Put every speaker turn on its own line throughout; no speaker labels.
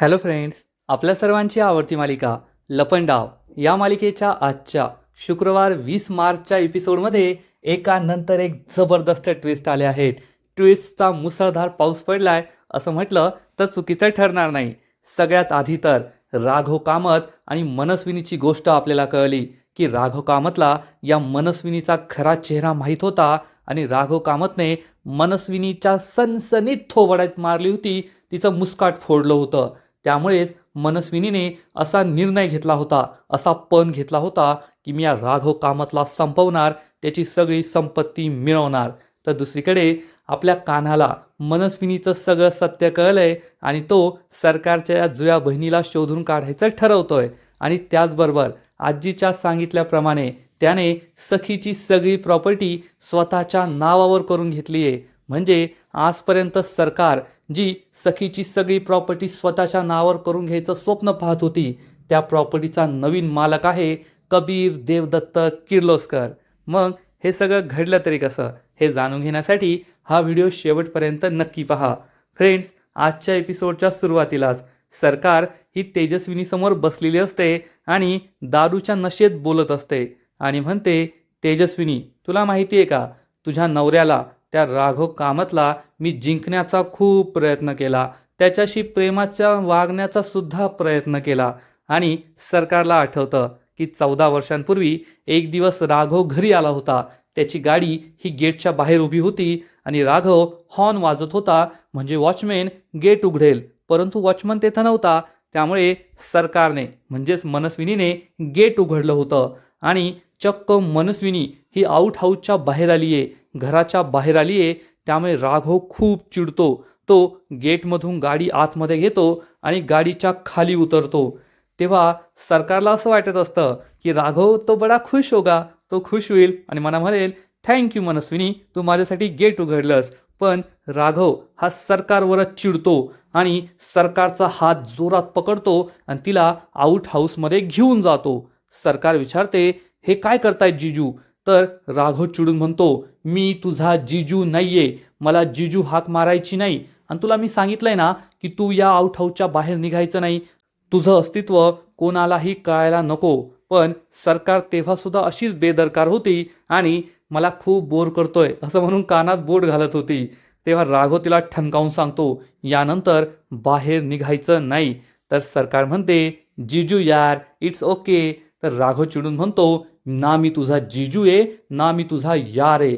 Hello friends, आपल्या सर्वांची आवडती मालिका लपंडाव या मालिकेच्या आजच्या शुक्रवार 20 मार्चच्या एपिसोडमध्ये एकानंतर एक जबरदस्त ट्विस्ट आले आहेत. ट्विस्टचा मुसळधार पाऊस पडलाय असं म्हटलं तर चुकीचं ठरणार नाही. सगळ्यात आधी तर राघव कामत आणि मनस्विनीची गोष्ट आपल्याला कळली की राघव कामतला या मनस्विनीचा खरा चेहरा माहीत होता आणि राघव कामतने मनस्विनीच्या सनसनीत थोबाडात मारली होती, तिचं मुस्काट फोडलं होतं. त्यामुळेच मनस्विनीने असा निर्णय घेतला होता, असा पण घेतला होता की मी या राघव कामतला संपवणार, त्याची सगळी संपत्ती मिळवणार. तर दुसरीकडे आपल्या कान्हाला मनस्विनीचं सगळं सत्य कळलंय आणि तो सरकारच्या या जुळ्या बहिणीला शोधून काढायचं ठरवतोय. आणि त्याचबरोबर आजीच्या सांगितल्याप्रमाणे त्याने सखीची सगळी प्रॉपर्टी स्वतःच्या नावावर करून घेतली आहे. म्हणजे आजपर्यंत सरकार जी सखीची सगळी प्रॉपर्टी स्वतःच्या नावावर करून घ्यायचं स्वप्न पाहत होती, त्या प्रॉपर्टीचा नवीन मालक आहे कबीर देवदत्त किर्लोस्कर. मग हे सगळं घडलं तरी कसं, हे जाणून घेण्यासाठी हा व्हिडिओ शेवटपर्यंत नक्की पहा. फ्रेंड्स, आजच्या एपिसोडच्या सुरुवातीलाच सरकार ही तेजस्विनीसमोर बसलेली असते आणि दारूच्या नशेत बोलत असते आणि म्हणते, तेजस्विनी, तुला माहिती आहे का, तुझ्या नवऱ्याला, त्या राघव कामतला मी जिंकण्याचा खूप प्रयत्न केला, त्याच्याशी प्रेमाच्या वागण्याचा सुद्धा प्रयत्न केला. आणि सरकारला आठवतं की 14 वर्षांपूर्वी एक दिवस राघव घरी आला होता. त्याची गाडी ही गेटच्या बाहेर उभी होती आणि राघव हॉर्न वाजत होता म्हणजे वॉचमॅन गेट उघडेल, परंतु वॉचमन तेथे नव्हता. त्यामुळे सरकारने म्हणजेच मनस्विनीने गेट उघडलं होतं आणि चक्क मनस्विनी ही आऊट हाऊसच्या बाहेर आली आहे, घराच्या बाहेर आली आहे. त्यामुळे राघव खूप चिडतो. तो गेटमधून गाडी आतमध्ये घेतो आणि गाडीच्या खाली उतरतो. तेव्हा सरकारला असं वाटत असतं की राघव तो बडा खुश होगा, तो खुश होईल आणि मला म्हणेल, थँक्यू मनस्विनी, तू माझ्यासाठी गेट उघडलंस. पण राघव हा सरकारवरच चिडतो आणि सरकारचा हात जोरात पकडतो आणि तिला आऊट हाऊसमध्ये घेऊन जातो. सरकार विचारते, हे काय करतायत जिजू? तर राघव चिडून म्हणतो, मी तुझा जिजू नाहीये, मला जिजू हाक मारायची नाही. आणि तुला मी सांगितलंय ना की तू या आऊट हाऊसच्या बाहेर निघायचं नाही, तुझं अस्तित्व कोणालाही कळायला नको. पण सरकार तेव्हा सुद्धा अशीच बेदरकार होती आणि मला खूप बोर करतोय असं म्हणून कानात बोट घालत होती. तेव्हा राघव तिला ठणकावून सांगतो, यानंतर बाहेर निघायचं नाही. तर सरकार म्हणते, जिजू यार, इट्स ओके. तर राघव चिडून म्हणतो, ना मी तुझा जिजू आहे ना मी तुझा यार आहे,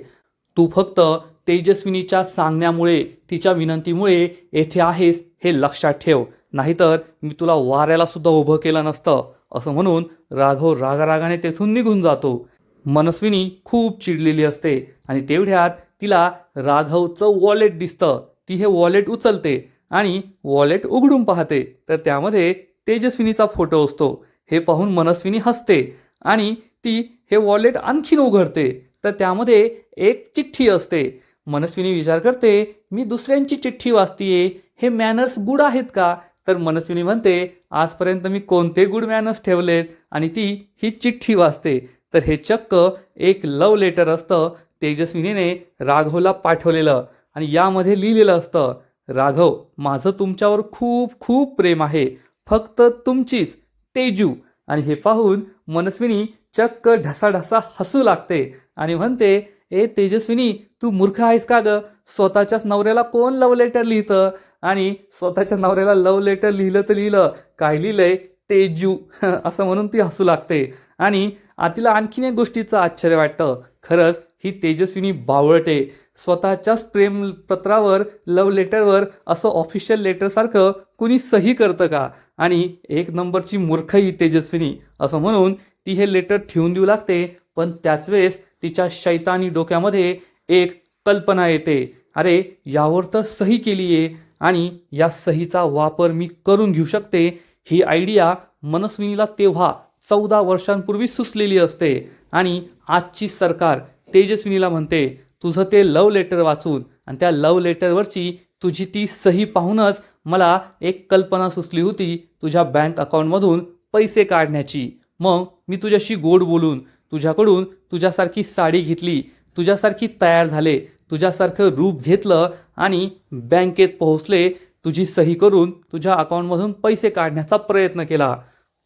तू फक्त तेजस्विनीच्या सांगण्यामुळे, तिच्या विनंतीमुळे येथे आहेस हे लक्षात ठेव, नाहीतर मी तुला वाऱ्याला सुद्धा उभं केलं नसतं. असं म्हणून राघव रागारागाने तेथून निघून जातो. मनस्विनी खूप चिडलेली असते आणि तेवढ्यात तिला राघवचं वॉलेट दिसतं. ती हे वॉलेट उचलते आणि वॉलेट उघडून पाहते तर त्यामध्ये तेजस्विनीचा फोटो असतो. हे पाहून मनस्विनी हसते आणि ती हे वॉलेट आणखीन उघडते तर त्यामध्ये एक चिठ्ठी असते. मनस्विनी विचार करते, मी दुसऱ्यांची चिठ्ठी वाचतीये, हे मॅनर्स गुड आहेत का? तर मनस्विनी म्हणते, आजपर्यंत मी कोणते गुड मॅनर्स ठेवलेत? आणि ती ही चिठ्ठी वाचते तर हे चक्क एक लव्ह लेटर असतं तेजस्विनीने राघवला पाठवलेलं. आणि यामध्ये लिहिलेलं असतं, राघव, माझं तुमच्यावर खूप खूप प्रेम आहे, फक्त तुमचीच तेजू. आणि हे पाहून मनस्विनी चक्क ढसाढसा हसू लागते आणि म्हणते, ए तेजस्विनी, तू मूर्ख आहेस का ग? स्वतःच्याच नवऱ्याला कोण लव्ह लेटर लिहितं? आणि स्वतःच्या नवऱ्याला लव्ह लेटर लिहिलं तर लिहिलं, काय लिहिलंय? तेजू असं म्हणून ती हसू लागते. आणि तिला आणखीन एक गोष्टीचं आश्चर्य वाटतं, खरंच ही तेजस्विनी बावळटे. स्वतःच्याच प्रेमपत्रावर, लव्ह लेटरवर असं ऑफिशियल लेटरसारखं कुणी सही करतं का? आणि एक नंबरची मूर्ख ही तेजस्विनी असं म्हणून ती हे लेटर ठेवून देऊ लागते. पण त्याच वेळेस तिच्या शैतानी डोक्यामध्ये एक कल्पना येते, अरे यावर तर सही केली आहे आणि या सहीचा वापर मी करून घेऊ शकते. ही आयडिया मनस्विनीला तेव्हा 14 वर्षांपूर्वी सुचलेली असते. आणि आजची सरकार तेजस्विनीला म्हणते, तुझं ते लव्ह लेटर वाचून आणि त्या लव्ह लेटरवरची तुझी ती सही पाहूनच मला एक कल्पना सुचली होती तुझ्या बँक अकाउंटमधून पैसे काढण्याची. मग मी तुझ्याशी गोड बोलून तुझ्याकडून तुझ्यासारखी साडी घेतली, तुझ्यासारखी तयार झाले, तुझ्यासारखं रूप घेतलं आणि बँकेत पोहोचले. तुझी सही करून तुझ्या अकाउंटमधून पैसे काढण्याचा प्रयत्न केला.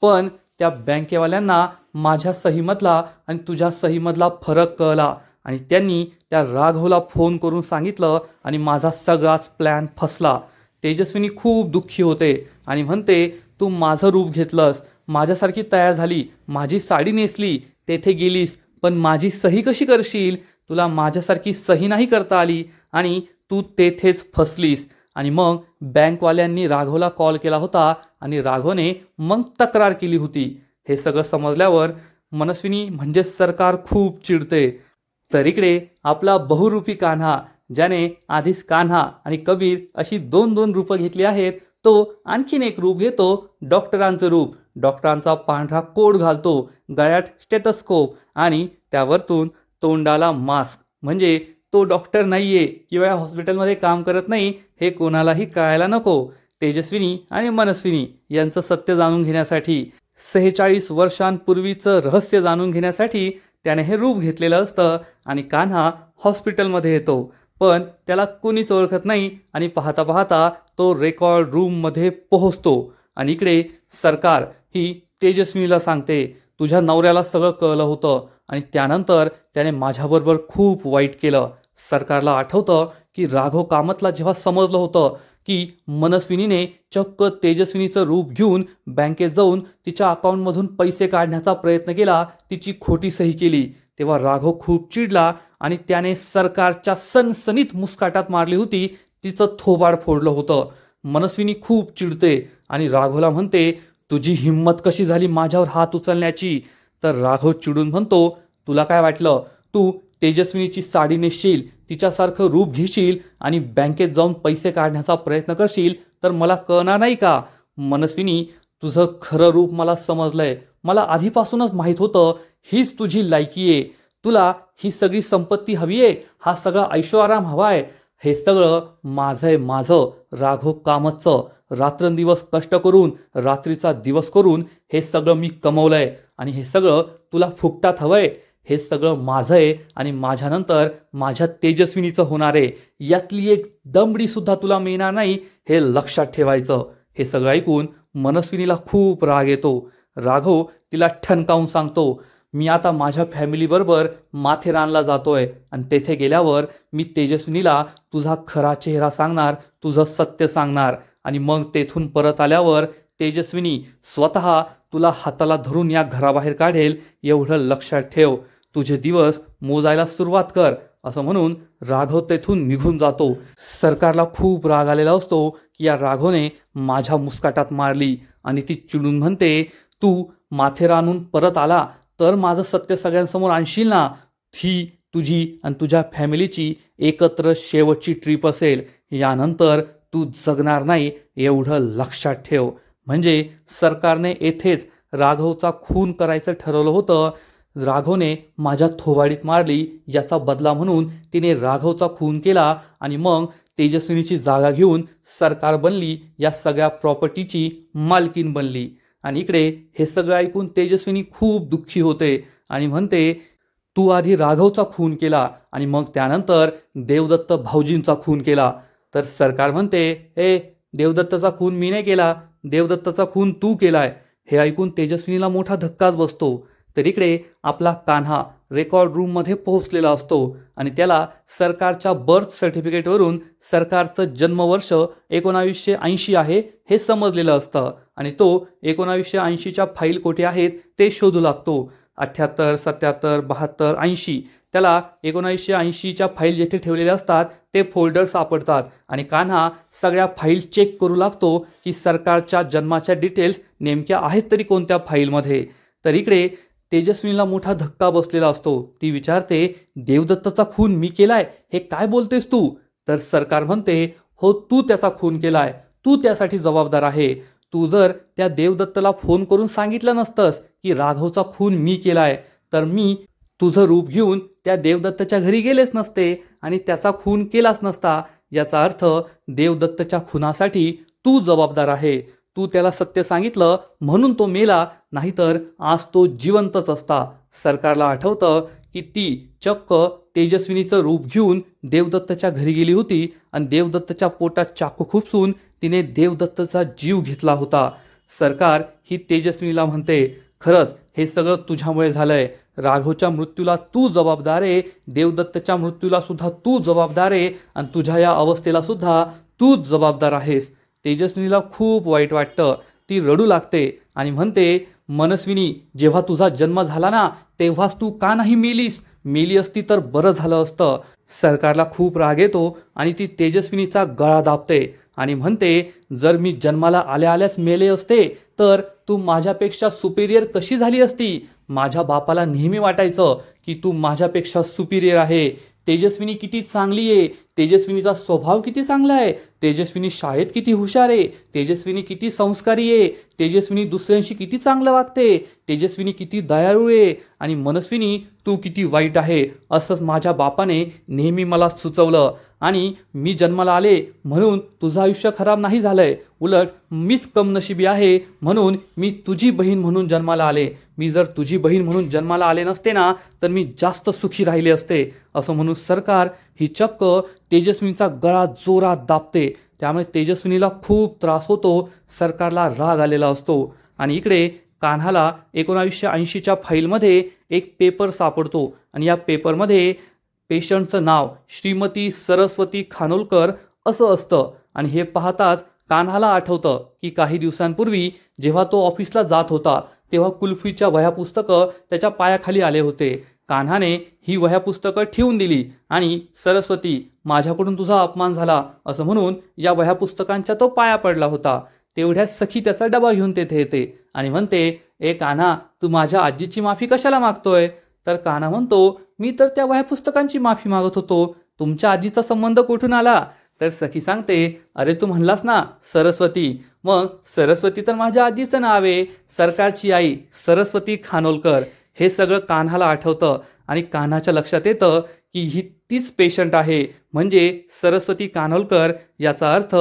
पण त्या बँकेवाल्यांना माझ्या सहीमधला आणि तुझ्या सहीमधला फरक कळला आणि त्यांनी त्या राघवला फोन करून सांगितलं आणि माझा सगळाच प्लॅन फसला. तेजस्विनी खूप दुःखी होते आणि म्हणते, तू माझं रूप घेतलंस, माझ्यासारखी तयार झाली, माझी साडी नेसली, तेथे गेलीस, पण माझी सही कशी करशील? तुला माझ्यासारखी सही नाही करता आली आणि तू तेथेच फसलीस. आणि मग बँकवाल्यांनी राघवला कॉल केला होता आणि राघवने मग तक्रार केली होती. हे सगळं समजल्यावर मनस्विनी म्हणजे सरकार खूप चिडते. तर इकडे आपला बहुरूपी कान्हा, ज्याने आधीच कान्हा आणि कबीर अशी दोन दोन रूपं घेतली आहेत, तो आणखीन एक रूप घेतो, डॉक्टरांचं रूप. डॉक्टरांचा पांढरा कोट घालतो, गळ्यात स्टेटस्कोप आणि त्यावरतून तोंडाला मास्क. म्हणजे तो डॉक्टर नाहीये किंवा या हॉस्पिटलमध्ये काम करत नाही हे कोणालाही कळायला नको. तेजस्विनी आणि मनस्विनी यांचं सत्य जाणून घेण्यासाठी, 46 वर्षांपूर्वीचं रहस्य जाणून घेण्यासाठी त्याने हे रूप घेतलेलं असतं आणि कान्हा हॉस्पिटलमध्ये येतो. पण त्याला कोणीच ओळखत नाही आणि पाहता पाहता तो रेकॉर्ड रूममध्ये पोहोचतो. आणि इकडे सरकार ही तेजस्विनीला सांगते, तुझ्या नवऱ्याला सगळं कळलं होतं आणि त्यानंतर त्याने माझ्याबरोबर खूप वाईट केलं. सरकारला आठवतं की राघव कामतला जेव्हा समजलं होतं की मनस्विनीने चक्क तेजस्विनीचं रूप घेऊन बँकेत जाऊन तिच्या अकाउंटमधून पैसे काढण्याचा प्रयत्न केला, तिची खोटी सही केली, तेव्हा राघव खूप चिडला आणि त्याने सरकारच्या सनसनीत मुस्काटात मारली होती, तिचं थोबाड फोडलं होतं. मनस्विनी खूप चिडते आणि राघवला म्हणते, तुझी हिंमत कशी झाली माझ्यावर हात उचलण्याची? तर राघव चिडून म्हणतो, तुला काय वाटलं तू तेजस्विनीची साडी नेसशील, तिच्यासारखं रूप घेशील आणि बँकेत जाऊन पैसे काढण्याचा प्रयत्न करशील तर मला कळणार नाही का? मनस्विनी, तुझं खरं रूप मला समजलंय. मला आधीपासूनच माहीत होतं हीच तुझी लायकी आहे. तुला ही सगळी संपत्ती हवी आहे, हा सगळा ऐशोआराम हवा आहे. हे सगळं माझं आहे, माझं राघव कामतचं. रात्रंदिवस कष्ट करून, रात्रीचा दिवस करून हे सगळं मी कमवलंय आणि हे सगळं तुला फुकटात हवंय. हे सगळं माझं आहे आणि माझ्यानंतर माझ्या तेजस्विनीचं होणार आहे. यातली एक दमडी सुद्धा तुला मिळणार नाही, हे लक्षात ठेवायचं. हे सगळं ऐकून मनस्विनीला खूप राग येतो. राघव तिला ठणकावून सांगतो, मी आता माझ्या फॅमिलीबरोबर माथेरानला जातोय आणि तेथे गेल्यावर मी तेजस्विनीला तुझा खरा चेहरा सांगणार, तुझं सत्य सांगणार आणि मग तेथून परत आल्यावर तेजस्विनी स्वतः तुला हाताला धरून या घराबाहेर काढेल, एवढं लक्षात ठेव. तुझे दिवस मोजायला सुरुवात कर. असं म्हणून राघव तेथून निघून जातो. सरकारला खूप राग आलेला असतो की या राघवने माझ्या मुस्काटात मारली आणि ती चिडून म्हणते, तू माथेरानहून परत आला तर माझं सत्य सगळ्यांसमोर आणशील ना? ही तुझी आणि तुझ्या फॅमिलीची एकत्र शेवटची ट्रीप असेल. यानंतर तू जगणार नाही, एवढं लक्षात ठेव. म्हणजे सरकारने येथेच राघवचा खून करायचं ठरवलं होतं. राघवने माझ्या थोबाडीत मारली, याचा बदला म्हणून तिने राघवचा खून केला आणि मग तेजस्विनीची जागा घेऊन सरकार बनली, या सगळ्या प्रॉपर्टीची मालकीन बनली. आणि इकडे हे सगळं ऐकून तेजस्विनी खूप दुःखी होते आणि म्हणते, तू आधी राघवचा खून केला आणि मग त्यानंतर देवदत्त भाऊजींचा खून केला. तर सरकार म्हणते, देवदत्तचा खून मी नाही केला, देवदत्तचा खून तू केलाय. हे ऐकून तेजस्विनीला मोठा धक्काच बसतो. तर इकडे आपला कान्हा रेकॉर्ड रूममध्ये पोहोचलेला असतो आणि त्याला सरकारच्या बर्थ सर्टिफिकेटवरून सरकारचं जन्मवर्ष 1980 आहे हे समजलेलं असतं आणि तो 1980च्या फाईल कोठे आहेत ते शोधू लागतो. 78, 77, 72, 80 त्याला 1980च्या फाईल जेथे ठेवलेल्या असतात ते फोल्डर सापडतात आणि कान्हा सगळ्या फाईल चेक करू लागतो की सरकारच्या जन्माच्या डिटेल्स नेमक्या आहेत तरी कोणत्या फाईलमध्ये. तर इकडे तेजस्विनीला मोठा धक्का बसलेला असतो. ती विचारते, देवदत्तचा खून मी केलाय, हे काय बोलतेस तू? तर सरकार म्हणते, हो, तू त्याचा खून केलाय, तू त्यासाठी जबाबदार आहे. तू जर त्या देवदत्तला फोन करून सांगितलं नसतंस की राघवचा खून मी केलाय तर मी तुझं रूप घेऊन त्या देवदत्तच्या घरी गेलेच नसते आणि त्याचा खून केलाच नसता. याचा अर्थ देवदत्तच्या खुनासाठी तू जबाबदार आहे. तू त्याला सत्य सांगितलं म्हणून तो मेला, नाहीतर आज तो जिवंतच असता. सरकारला आठवतं की ती चक्क तेजस्विनीचं रूप घेऊन देवदत्तच्या घरी गेली होती आणि देवदत्तच्या पोटात चाकू खुपसून तिने देवदत्तचा जीव घेतला होता. सरकार ही तेजस्विनीला म्हणते, खरंच हे सगळं तुझ्यामुळे झालंय. राघवच्या मृत्यूला तू जबाबदार आहे, देवदत्तच्या मृत्यूला सुद्धा तू जबाबदार आहे आणि तुझ्या या अवस्थेला सुद्धा तूच जबाबदार आहेस. तेजस्विनीला खूप वाईट वाटतं. ती रडू लागते आणि म्हणते, मनस्विनी, जेव्हा तुझा जन्म झाला ना तेव्हाच तू का नाही मेलीस? मेली असती तर बरं झालं असतं. सरकारला खूप राग येतो आणि ती तेजस्विनीचा गळा दाबते आणि म्हणते, जर मी जन्माला आल्या आल्याच मेले असते तर तू माझ्यापेक्षा सुपिरियर कशी झाली असती? माझ्या बापाला नेहमी वाटायचं की तू माझ्यापेक्षा सुपिरियर आहे. तेजस्विनी किती चांगली आहे, तेजस्विनीचा स्वभाव किती चांगला आहे, तेजस्विनी शाळेत किती हुशार आहे, तेजस्विनी किती संस्कारी आहे, तेजस्विनी दुसऱ्यांशी किती चांगलं वागते, तेजस्विनी किती दयाळू आहे आणि मनस्विनी तू किती वाईट आहे, असंच माझ्या बापाने नेहमी मला सुचवलं. आणि मी जन्माला आले म्हणून तुझं आयुष्य खराब नाही झालंय, उलट मीच कमनशिबी आहे म्हणून मी तुझी बहीण म्हणून जन्माला आले. मी जर तुझी बहीण म्हणून जन्माला आले नसते ना तर मी जास्त सुखी राहिले असते. असं म्हणून सरकार ही चक्क तेजस्विनीचा गळा जोरात दाबते. त्यामुळे तेजस्विनीला खूप त्रास होतो. सरकारला राग आलेला असतो. आणि इकडे कान्हाला 1980च्या फाईलमध्ये एक पेपर सापडतो आणि या पेपरमध्ये पेशंटचं नाव श्रीमती सरस्वती खानोलकर असं असतं. आणि हे पाहताच कान्हाला आठवतं की काही दिवसांपूर्वी जेव्हा तो ऑफिसला जात होता तेव्हा कुल्फीच्या वह्या पुस्तकं त्याच्या पायाखाली आले होते. कान्हाने ही वह्या पुस्तकं ठेवून दिली आणि सरस्वती, माझ्याकडून तुझा अपमान झाला असं म्हणून या वह्या पुस्तकांच्या तो पाया पडला होता. तेवढ्यात सखी त्याचा डबा घेऊन तेथे येते आणि म्हणते, ए कान्हा, तू माझ्या आजीची माफी कशाला मागतोय? तर कान्हा म्हणतो, मी तर त्या वह्या पुस्तकांची माफी मागत होतो, तुमच्या आजीचा संबंध कुठून आला? तर सखी सांगते, अरे तू म्हणलास ना सरस्वती, मग सरस्वती तर माझ्या आजीचं नाव आहे, सरकारची आई सरस्वती खानोलकर. हे सगळं कान्हाला आठवतं आणि कान्हाच्या लक्षात येतं की ही तीच पेशंट आहे, म्हणजे सरस्वती खानोलकर. याचा अर्थ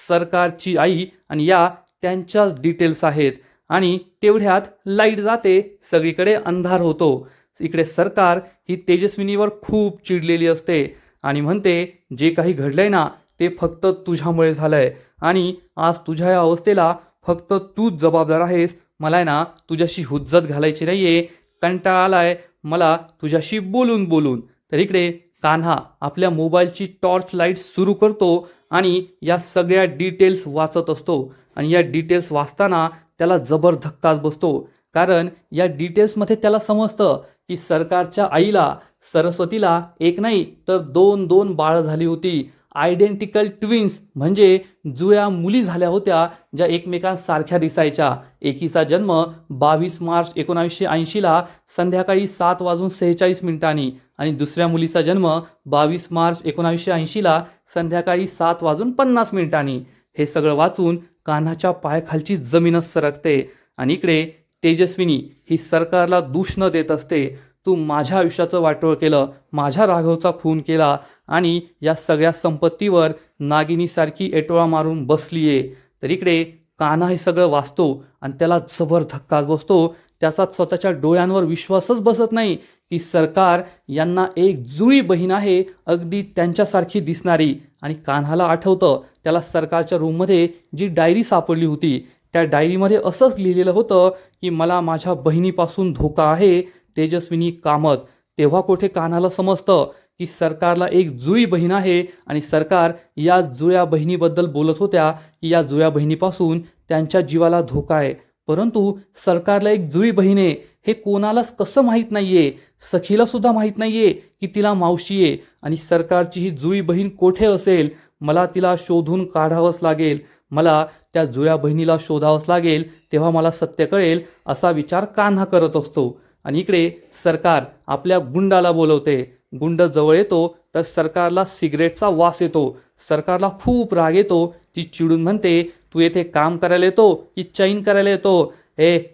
सरकारची आई आणि या त्यांच्याच डिटेल्स आहेत. आणि तेवढ्यात लाईट जाते, सगळीकडे अंधार होतो. इकडे सरकार ही तेजस्विनीवर खूप चिडलेली असते आणि म्हणते, जे काही घडलंय ना ते फक्त तुझ्यामुळे झालंय आणि आज तुझ्या या अवस्थेला फक्त तूच जबाबदार आहेस. मला आहे ना तुझ्याशी हुज्जत घालायची नाहीये, कंटाळा आलाय मला तुझ्याशी बोलून बोलून. तर इकडे कान्हा आपल्या मोबाईलची टॉर्च लाईट सुरू करतो आणि या सगळ्या डिटेल्स वाचत असतो. आणि या डिटेल्स वाचताना त्याला जबर धक्काच बसतो, कारण या डिटेल्समध्ये त्याला समजतं की सरकारच्या आईला सरस्वतीला एक नाही तर दोन बाळं झाली होती. आयडेंटिकल ट्विन्स म्हणजे जुळ्या मुली झाल्या होत्या ज्या एकमेकांसारख्या दिसायच्या. एकीचा जन्म 22 मार्च 1980ला संध्याकाळी 7:46 आणि दुसऱ्या मुलीचा जन्म 22 मार्च 1980ला संध्याकाळी 7:50. हे सगळं वाचून कान्हाच्या पायाखालची जमीनच सरकते. आणि इकडे तेजस्विनी ही सरकारला दूष न देत असते, तू माझ्या आयुष्याचं वाटोळ केलं, माझ्या राघवचा खून केला आणि या सगळ्या संपत्तीवर नागिनीसारखी एटोळा मारून बसलीये. तर इकडे कान्हा हे सगळं वाचतो आणि त्याला जबर धक्काच बसतो. त्याचा स्वतःच्या डोळ्यांवर विश्वासच बसत नाही की सरकार यांना एक जुळी बहीण आहे, अगदी त्यांच्यासारखी दिसणारी. आणि कान्हाला आठवतं त्याला सरकारच्या रूममध्ये जी डायरी सापडली होती त्या डायरीमध्ये असंच लिहिलेलं होतं की मला माझ्या बहिणीपासून धोका आहे, तेजस्विनी कामत. तेव्हा कुठे कान्हाला समजतं की सरकारला एक जुळी बहीण आहे आणि सरकार या जुळ्या बहिणीबद्दल बोलत होत्या की या जुळ्या बहिणीपासून त्यांच्या जीवाला धोका आहे. परंतु सरकारला एक जुळी बहीण आहे हे कोणालाच कसं माहीत नाहीये, सखीला सुद्धा माहीत नाहीये की तिला मावशी आहे. आणि सरकारची ही जुळी बहीण कोठे असेल? मला तिला शोधून काढावंच लागेल, मला त्या जुळ्या बहिणीला शोधावंच लागेल, तेव्हा मला सत्य कळेल, असा विचार कान्हा करत असतो. आणि इकडे सरकार आपल्या गुंडाला बोलवते. गुंड जवळ येतो तर सरकारला सिगरेटचा वास येतो. सरकारला खूप राग येतो. ती चिडून म्हणते, तू येथे काम करायला येतो की चैन करायला येतो?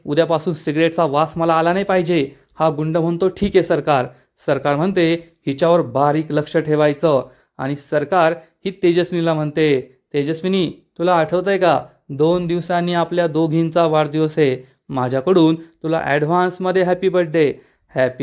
उद्यापासून सिगरेटचा वास मला आला नाही पाहिजे. हा गुंड म्हणतो, ठीक आहे सरकार. सरकार म्हणते, हिच्यावर बारीक लक्ष ठेवायचं. आणि सरकार ही तेजस्विनीला म्हणते, तेजस्विनी, तुला आठवतंय का 2 दिवसांनी आपल्या दोघींचा वाढदिवस आहे, माझ्याकडून तुला ॲडव्हान्समध्ये happy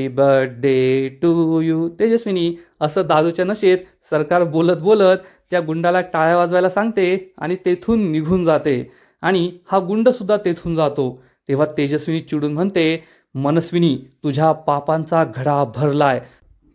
birthday to you. Tejaswini असं दारूच्या नशेत सरकार बोलत बोलत त्या गुंडाला टाळ्या वाजवायला सांगते आणि तेथून निघून जाते आणि हा गुंड सुद्धा तेथून जातो. तेव्हा तेजस्विनी चिडून म्हणते, मनस्विनी, तुझ्या पापांचा घडा भरलाय,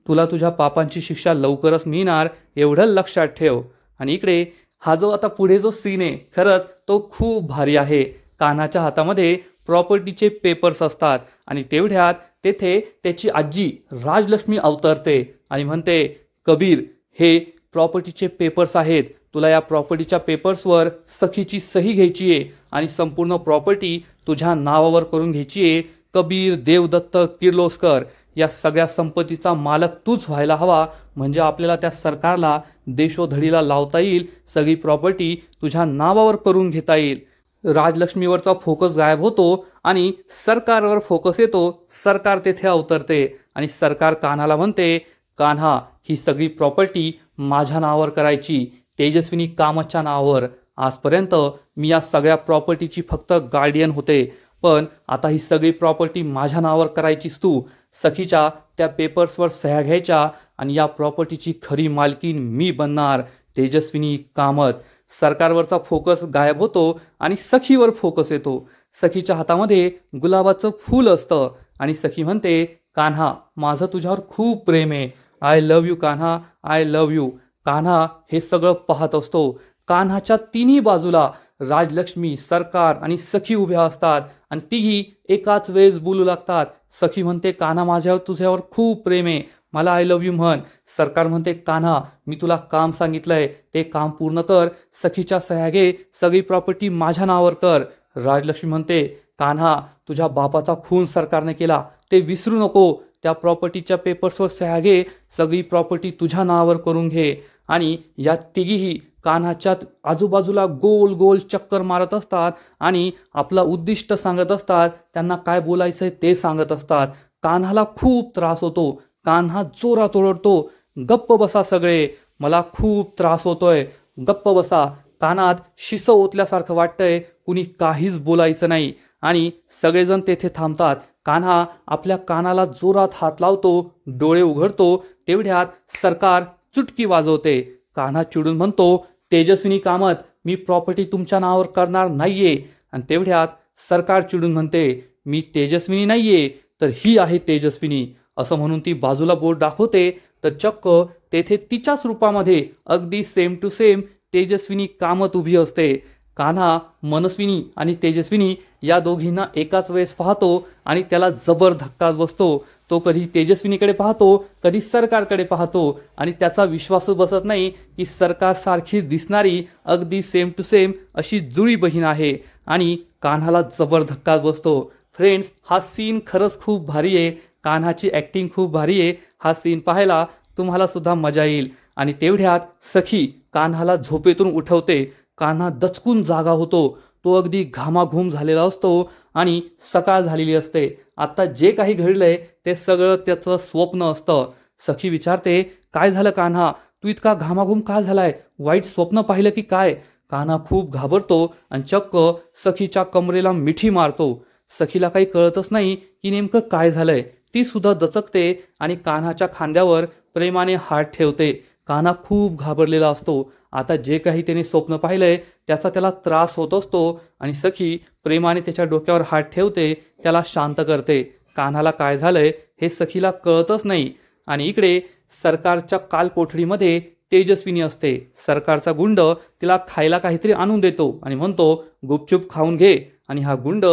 तुला तुझ्या पापांची शिक्षा लवकरच मिळणार, एवढं लक्षात ठेव. आणि इकडे हा जो आता पुढे जो सीन आहे खरंच तो खूप भारी आहे. कान्हाच्या हातामध्ये प्रॉपर्टीचे पेपर्स असतात आणि तेवढ्यात तेथे त्याची आजी राजलक्ष्मी अवतरते आणि म्हणते, कबीर, हे प्रॉपर्टीचे पेपर्स आहेत, तुला या प्रॉपर्टीच्या पेपर्सवर सखीची सही घ्यायची आहे आणि संपूर्ण प्रॉपर्टी तुझ्या नावावर करून घ्यायची आहे. कबीर देवदत्त किर्लोस्कर, या सगळ्या संपत्तीचा मालक तूच व्हायला हवा, म्हणजे आपल्याला त्या सरकारला देशोधडीला लावता येईल, सगळी प्रॉपर्टी तुझ्या नावावर करून घेता येईल. राजलक्ष्मीवरचा फोकस गायब होतो आणि सरकारवर फोकस येतो. सरकार तेथे अवतरते आणि सरकार कान्हाला म्हणते, कान्हा, ही सगळी प्रॉपर्टी माझ्या नावावर करायची, तेजस्विनी कामतच्या नावावर. आजपर्यंत मी या सगळ्या प्रॉपर्टीची फक्त गार्डियन होते, पण आता ही सगळी प्रॉपर्टी माझ्या नावावर करायचीस तू. सखीच्या त्या पेपर्सवर सह्या घ्यायच्या आणि या प्रॉपर्टीची खरी मालकीन मी बनणार, तेजस्विनी कामत. सरकारवरचा फोकस गायब होतो आणि सखीवर फोकस येतो. सखीच्या हातामध्ये गुलाबाचं फूल असतं आणि सखी म्हणते, कान्हा, माझं तुझ्यावर खूप प्रेम आहे, I love you Kanha, I love you. Kanha हे सगळं पाहत असतो. कान्हाच्या तिन्ही बाजूला राजलक्ष्मी, सरकार आणि सखी उभ्या असतात आणि तीही एकाच वेळेस बोलू लागतात. सखी म्हणते, कान्हा, माझ्यावर तुझ्यावर खूप प्रेम आहे, मला आय लव्ह यू म्हण. सरकार म्हणते, कान्हा, मी तुला काम सांगितलंय, ते काम पूर्ण कर, सखीच्या सह्या घे, सगळी प्रॉपर्टी माझ्या नावावर कर. राजलक्ष्मी म्हणते, कान्हा, तुझ्या बापाचा खून सरकारने केला, ते विसरू नको, त्या प्रॉपर्टीच्या पेपर्सवर सह्या घे, सगळी प्रॉपर्टी तुझ्या नावावर करून घे. आणि या तिघीही कान्हाच्या आजूबाजूला गोल गोल चक्कर मारत असतात आणि आपलं उद्दिष्ट सांगत असतात, त्यांना काय बोलायचंय ते सांगत असतात. कान्हाला खूप त्रास होतो. कान्हा जोरात ओरडतो, गप्प बसा सगळे, मला खूप त्रास होतोय, गप्प बसा. कानात शिसं ओतल्यासारखं वाटतंय, कुणी काहीच बोलायचं नाही आणि सगळेजण तेथे थांबतात. कान्हा आपल्या कानाला जोरात हात लावतो, डोळे उघडतो. तेवढ्यात सरकार चुटकी वाजवते. कान्हा चिडून म्हणतो, तेजस्विनी कामत, मी प्रॉपर्टी तुमच्या नावावर करणार नाहीये. आणि तेवढ्यात सरकार चिडून म्हणते, मी तेजस्विनी नाहीये, तर ही आहे तेजस्विनी. असं म्हणून ती बाजूला बोट दाखवते तर चक्क तेथे तिच्याच रूपामध्ये अगदी same to same Tejaswini Kamat उभी असते. कान्हा मनस्विनी आणि तेजस्विनी या दोघींना एकाच वेळेस पाहतो आणि त्याला जबर धक्का बसतो. तो कधी तेजस्विनीकडे पाहतो, कधी सरकारकडे पाहतो आणि त्याचा विश्वासच बसत नाही की सरकारसारखीच दिसणारी अगदी सेम टू सेम अशी जुळी बहीण आहे आणि कान्हाला जबर धक्का बसतो. फ्रेंड्स, हा सीन खरंच खूप भारी आहे. कान्हाची ॲक्टिंग खूप भारी आहे. हा सीन पाहायला तुम्हाला सुद्धा मजा येईल. आणि तेवढ्यात सखी कान्हाला झोपेतून उठवते. कान्हा दचकून जागा होतो. तो अगदी घामाघूम झालेला असतो आणि सकाळ झालेली असते. आता जे काही घडलंय ते सगळं त्याचं स्वप्न असतं. सखी विचारते, काय झालं कान्हा, तू इतका घामाघूम का झालाय, वाईट स्वप्न पाहिलं की काय? कान्हा खूप घाबरतो आणि चक्क सखीच्या कमरेला मिठी मारतो. सखीला काही कळतच नाही की नेमकं काय झालंय. ती सुद्धा दचकते आणि कान्हाच्या खांद्यावर प्रेमाने हात ठेवते. कान्हा खूप घाबरलेला असतो. आता जे काही त्याने स्वप्न पाहिलंय त्याचा त्याला त्रास होत असतो आणि सखी प्रेमाने त्याच्या डोक्यावर हात ठेवते, त्याला शांत करते. कान्हाला काय झालंय हे सखीला कळतच नाही. आणि इकडे सरकारच्या कालकोठडीमध्ये तेजस्विनी असते. सरकारचा गुंड तिला खायला काहीतरी आणून देतो आणि म्हणतो, गुपचूप खाऊन घे. आणि हा गुंड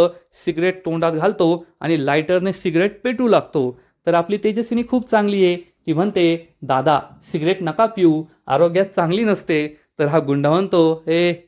सिगरेट तोंडात घालतो आणि लायटरने सिगरेट पेटू लागतो. तर आपली तेजस्विनी खूप चांगली आहे. ती म्हणते, दादा, सिगरेट नका पिऊ, आरोग्यात चांगली नसते. तर हा गुंड म्हणतो,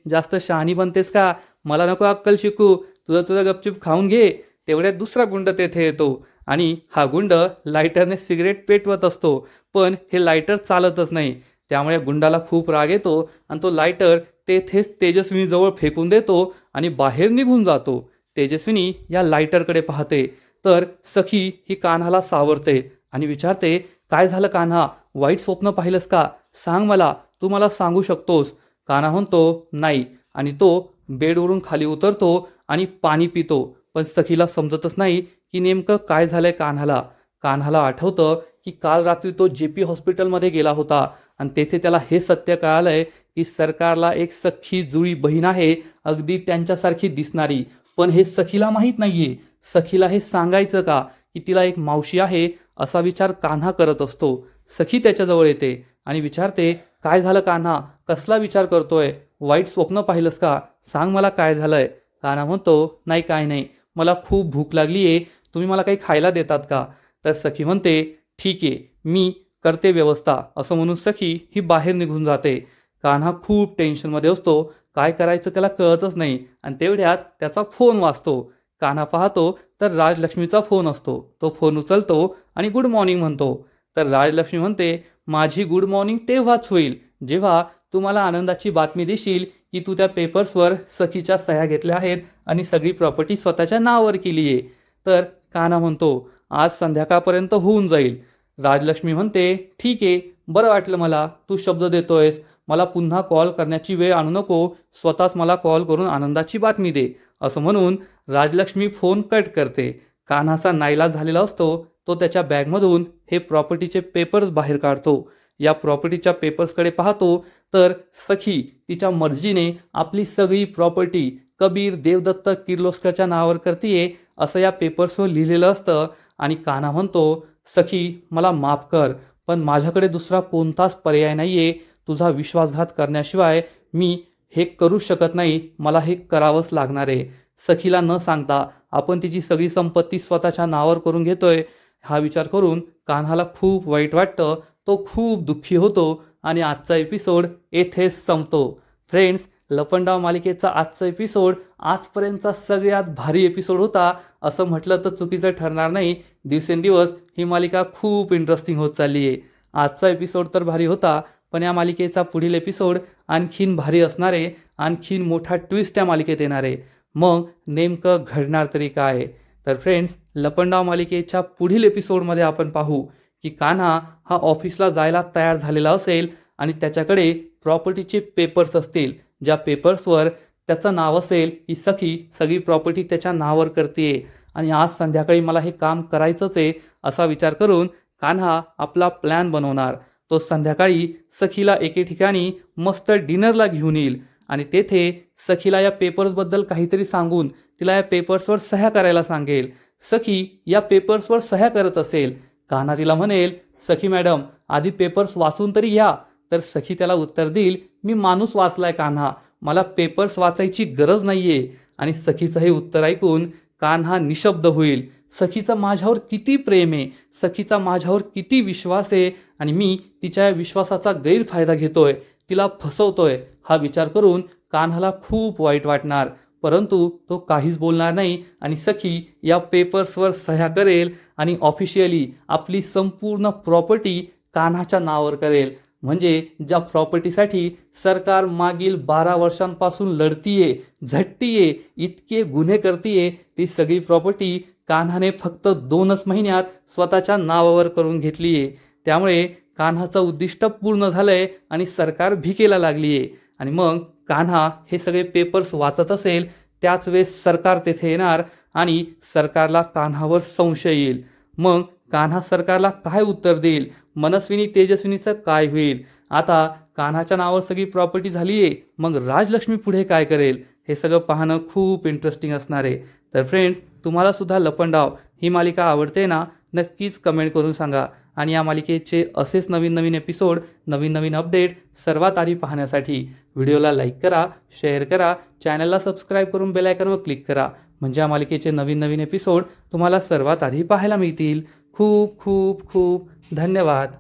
जास्त शहाणी बनतेस का, मला नको अक्कल शिकू, तुझं गपचूप खाऊन घे. तेवढ्यात दुसरा गुंड तेथे येतो आणि हा गुंड लायटरने सिगरेट पेटवत असतो, पण हे लायटर चालतच नाही. त्यामुळे गुंडाला खूप राग येतो आणि तो लायटर तेथेच तेजस्विनीजवळ फेकून देतो आणि बाहेर निघून जातो. तेजस्विनी या लायटरकडे पाहते तर सखी ही कान्हाला सावरते आणि विचारते, काय झालं कान्हा, वाईट स्वप्न पाहिलंस का, सांग मला, तू मला सांगू शकतोस. कान्हा म्हणतो, नाही. आणि तो बेडवरून खाली उतरतो आणि पाणी पितो. पण सखीला समजतच नाही की नेमकं काय झालंय कान्हाला. कान्हाला आठवतं की काल रात्री तो JP हॉस्पिटलमध्ये गेला होता आणि तेथे त्याला हे सत्य कळालंय की सरकारला एक सख्खी जुळी बहीण आहे, अगदी त्यांच्यासारखी दिसणारी. पण हे सखीला माहीत नाहीये. सखीला हे सांगायचं का की तिला एक मावशी आहे, असा विचार कान्हा करत असतो. सखी त्याच्याजवळ येते आणि विचारते, काय झालं कान्हा, कसला विचार करतोय, वाईट स्वप्न पाहिलंस का, सांग मला काय झालंय. कान्हा म्हणतो, नाही काय नाही, मला खूप भूक लागली आहे, तुम्ही मला काही खायला देतात का. तर सखी म्हणते, ठीक आहे, मी करते व्यवस्था. असं म्हणून सखी ही बाहेर निघून जाते. कान्हा खूप टेन्शनमध्ये असतो, काय करायचं त्याला कळतच नाही. आणि तेवढ्यात त्याचा फोन वाजतो. कान्हा पाहतो तर राजलक्ष्मीचा फोन असतो. तो फोन उचलतो आणि गुड मॉर्निंग म्हणतो. तर राजलक्ष्मी म्हणते, माझी गुड मॉर्निंग तेव्हाच होईल जेव्हा तू मला आनंदाची बातमी देशील की तू त्या पेपर्सवर सखीच्या सह्या घेतल्या आहेत आणि सगळी प्रॉपर्टी स्वतःच्या नावावर केली आहे. तर कान्हा म्हणतो, आज संध्याकाळपर्यंत होऊन जाईल. राजलक्ष्मी म्हणते, ठीक आहे, बरं वाटलं मला, तू शब्द देतोयस, मला पुन्हा कॉल करण्याची वेळ आणू नको, स्वतःच मला कॉल करून आनंदाची बातमी दे. असं म्हणून राजलक्ष्मी फोन कट करते. कान्हाचा नाईलाज झालेला असतो. तो त्याच्या बॅगमधून हे प्रॉपर्टीचे पेपर्स बाहेर काढतो. या प्रॉपर्टीच्या पेपर्सकडे पाहतो तर सखी तिच्या मर्जीने आपली सगळी प्रॉपर्टी कबीर देवदत्त किर्लोस्करच्या नावावर करतीये असं या पेपर्सवर लिहिलेलं असतं. आणि कान्हा म्हणतो, सखी मला माफ कर, पण माझ्याकडे दुसरा कोणताच पर्याय नाहीये. तुझा विश्वासघात करण्याशिवाय मी हे करू शकत नाही, मला हे करावंच लागणार आहे. सखीला न सांगता आपण तिची सगळी संपत्ती स्वतःच्या नावावर करून घेतोय, हा विचार करून कान्हाला खूप वाईट वाटतं. तो खूप दुःखी होतो आणि आजचा एपिसोड येथेच संपतो. फ्रेंड्स, लपंडाव मालिकेचा आजचा एपिसोड आजपर्यंतचा सगळ्यात भारी एपिसोड होता असं म्हटलं तर चुकीचं ठरणार नाही. दिवसेंदिवस ही मालिका खूप इंटरेस्टिंग होत चालली आहे. आजचा एपिसोड तर भारी होता, पण या मालिकेचा पुढील एपिसोड आणखीन भारी असणार आहे. आणखीन मोठा ट्विस्ट या मालिकेत येणार आहे. मग नेमकं घडणार तरी काय. तर फ्रेंड्स, लपंडाव मालिकेच्या पुढील एपिसोडमध्ये आपण पाहू की कान्हा हा ऑफिसला जायला तयार झालेला असेल आणि त्याच्याकडे प्रॉपर्टीचे पेपर्स असतील, ज्या पेपर्सवर त्याचं नाव असेल की सखी सगळी प्रॉपर्टी त्याच्या नावावर करते आणि आज संध्याकाळी मला हे काम करायचंच आहे असा विचार करून कान्हा आपला प्लॅन बनवणार. तो संध्याकाळी सखीला एके ठिकाणी मस्त डिनरला घेऊन येईल आणि तेथे सखीला या पेपर्सबद्दल काहीतरी सांगून तिला या पेपर्सवर सह्या करायला सांगेल. सखी या पेपर्सवर सह्या करत असेल. कान्हा तिला म्हणेल, सखी मॅडम आधी पेपर्स वाचून तरी घ्या. तर सखी त्याला उत्तर देईल, मी माणूस वाचलाय कान्हा, मला पेपर्स वाचायची गरज नाहीये. आणि सखीचं हे उत्तर ऐकून कान्हा निशब्द होईल. सखीचं माझ्यावर किती प्रेम आहे, सखीचा माझ्यावर किती विश्वास आहे आणि मी तिच्या या विश्वासाचा गैरफायदा घेतोय, तिला फसवतोय, हा विचार करून कान्हाला खूप वाईट वाटणार. परंतु तो काहीच बोलणार नाही आणि सखी या पेपर्सवर सह्या करेल आणि ऑफिशियली आपली संपूर्ण प्रॉपर्टी कान्हाच्या नावावर करेल. म्हणजे ज्या प्रॉपर्टीसाठी सरकार मागील 12 वर्षांपासून लढतीये, झटतीये, इतके गुन्हे करतीये, ती सगळी प्रॉपर्टी कान्हाने फक्त 2च महिन्यात स्वतःच्या नावावर करून घेतली आहे. त्यामुळे कान्हाचं उद्दिष्ट पूर्ण झालंय आणि सरकार भिकेला लागली आहे. आणि मग कान्हा हे सगळे पेपर्स वाचत असेल त्याच वेळेस सरकार तेथे येणार आणि सरकारला कान्हावर संशय येईल. मग कान्हा सरकारला काय उत्तर देईल, मनस्विनी तेजस्विनीचं काय होईल. आता कान्हाच्या नावावर सगळी प्रॉपर्टी झाली आहे, मग राजलक्ष्मी पुढे काय करेल, हे सगळं पाहणं खूप इंटरेस्टिंग असणार आहे. तर फ्रेंड्स, तुम्हाला सुद्धा लपंडाव ही मालिका आवडते ना, नक्कीच कमेंट करून सांगा. आणि या मालिकेचे असेच नवीन नवीन एपिसोड, नवीन नवीन अपडेट सर्वात आधी पाहण्यासाठी व्हिडिओला लाईक करा, शेअर करा, चॅनलला सबस्क्राईब करून बेल आयकॉनवर क्लिक करा. म्हणजे या मालिकेचे नवीन नवीन एपिसोड तुम्हाला सर्वात आधी पाहायला मिळतील. खूप खूप खूप धन्यवाद.